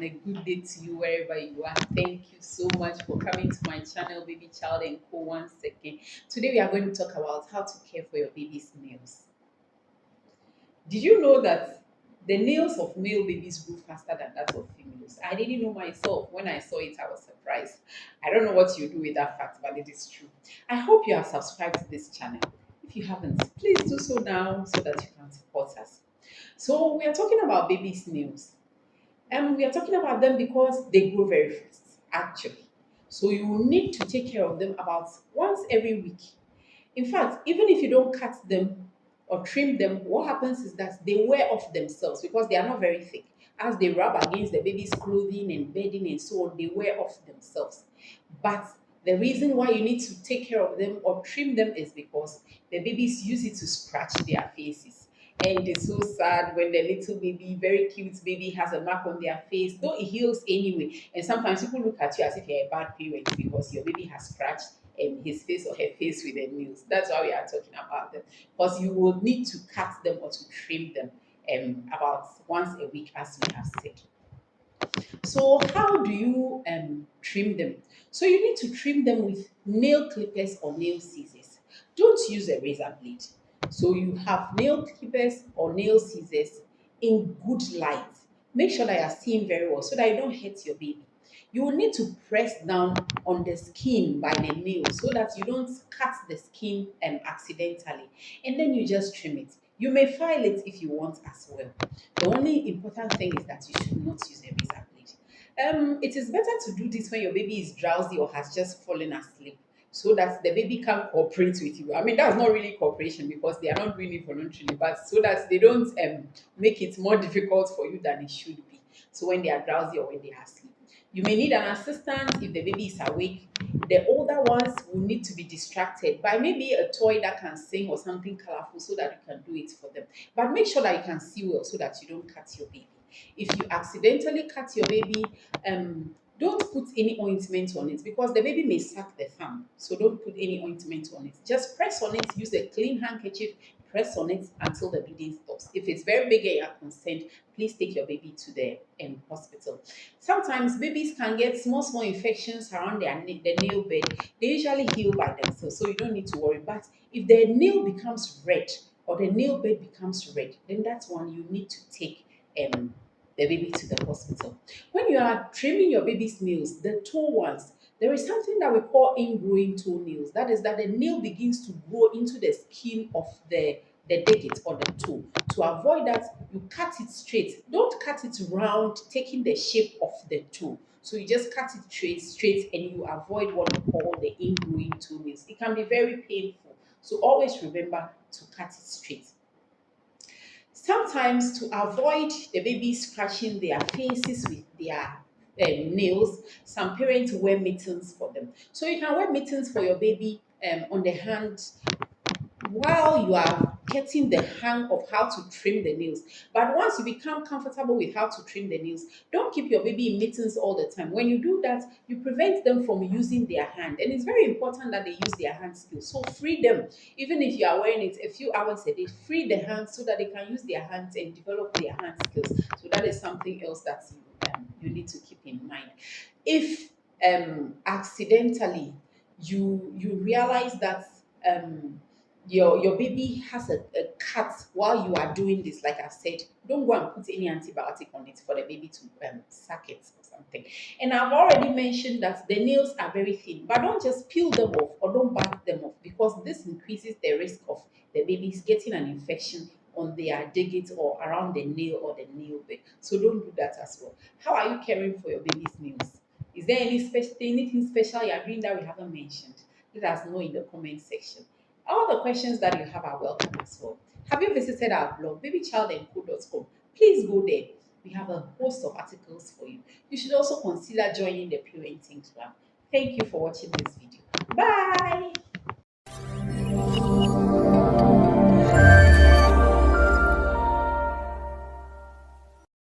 a good day to you wherever you are. Thank you so much for coming to my channel, Baby Child and Co. Once again. Today we are going to talk about how to care for your baby's nails. Did you know that the nails of male babies grow faster than that of females? I didn't know myself. When I saw it, I was surprised. I don't know what you do with that fact, but it is true. I hope you are subscribed to this channel. If you haven't, please do so now so that you can support us. So we are talking about baby's nails. We are talking about them because they grow very fast, actually. So you will need to take care of them about once every week. In fact, even if you don't cut them or trim them, what happens is that they wear off themselves because they are not very thick. As they rub against the baby's clothing and bedding and so on, they wear off themselves. But the reason why you need to take care of them or trim them is because the babies use it to scratch their faces. And it's so sad when the little baby, very cute baby, has a mark on their face, though it heals anyway. And sometimes people look at you as if you're a bad parent because your baby has scratched his face or her face with their nails. That's why we are talking about them. Because you will need to cut them or to trim them about once a week, as we have said. So how do you trim them? So you need to trim them with nail clippers or nail scissors. Don't use a razor blade. So you have nail clippers or nail scissors in good light. Make sure that you are seeing very well so that you don't hurt your baby. You will need to press down on the skin by the nail so that you don't cut the skin accidentally. And then you just trim it. You may file it if you want as well. The only important thing is that you should not use a razor blade. It is better to do this when your baby is drowsy or has just fallen asleep so that the baby can cooperate with you. I mean, that's not really cooperation because they are not doing it voluntarily, but so that they don't make it more difficult for you than it should be. So when they are drowsy or when they are asleep. You may need an assistant if the baby is awake. The older ones will need to be distracted by maybe a toy that can sing or something colorful so that you can do it for them. But make sure that you can see well so that you don't cut your baby. If you accidentally cut your baby, don't put any ointment on it because the baby may suck the thumb. So don't put any ointment on it. Just press on it, use a clean handkerchief, press on it until the bleeding stops. If it's very big and you are concerned, please take your baby to the hospital. Sometimes babies can get small infections around the nail bed. They usually heal by themselves, so you don't need to worry. But if the nail becomes red or the nail bed becomes red, then that's one you need to take the baby to the hospital. When you are trimming your baby's nails, the toe ones, there is something that we call ingrowing toenails. That is that the nail begins to grow into the skin of the digit or the toe. To avoid that, you cut it straight. Don't cut it round, taking the shape of the toe. So you just cut it straight and you avoid what we call the ingrowing toenails. It can be very painful. So always remember to cut it straight. Sometimes to avoid the baby scratching their faces with their nails, some parents wear mittens for them. So you can wear mittens for your baby on the hand while you are getting the hang of how to trim the nails. But once you become comfortable with how to trim the nails, don't keep your baby in mittens all the time. When you do that, you prevent them from using their hand. And it's very important that they use their hand skills. So free them. Even if you are wearing it a few hours a day, free the hands so that they can use their hands and develop their hand skills. So that is something else that you need to keep in mind. If accidentally you realize that your baby has a cut while you are doing this, like I said, don't go and put any antibiotic on it for the baby to suck it or something. And I've already mentioned that the nails are very thin, but don't just peel them off or don't bite them off because this increases the risk of the babies getting an infection on their digit or around the nail or the nail bed. So don't do that as well. How are you caring for your baby's nails? Is there anything special you are doing that we haven't mentioned? Let us know in the comment section. All the questions that you have are welcome as well. Have you visited our blog, babychildandco.com? Please go there. We have a host of articles for you. You should also consider joining the parenting club. Thank you for watching this video. Bye!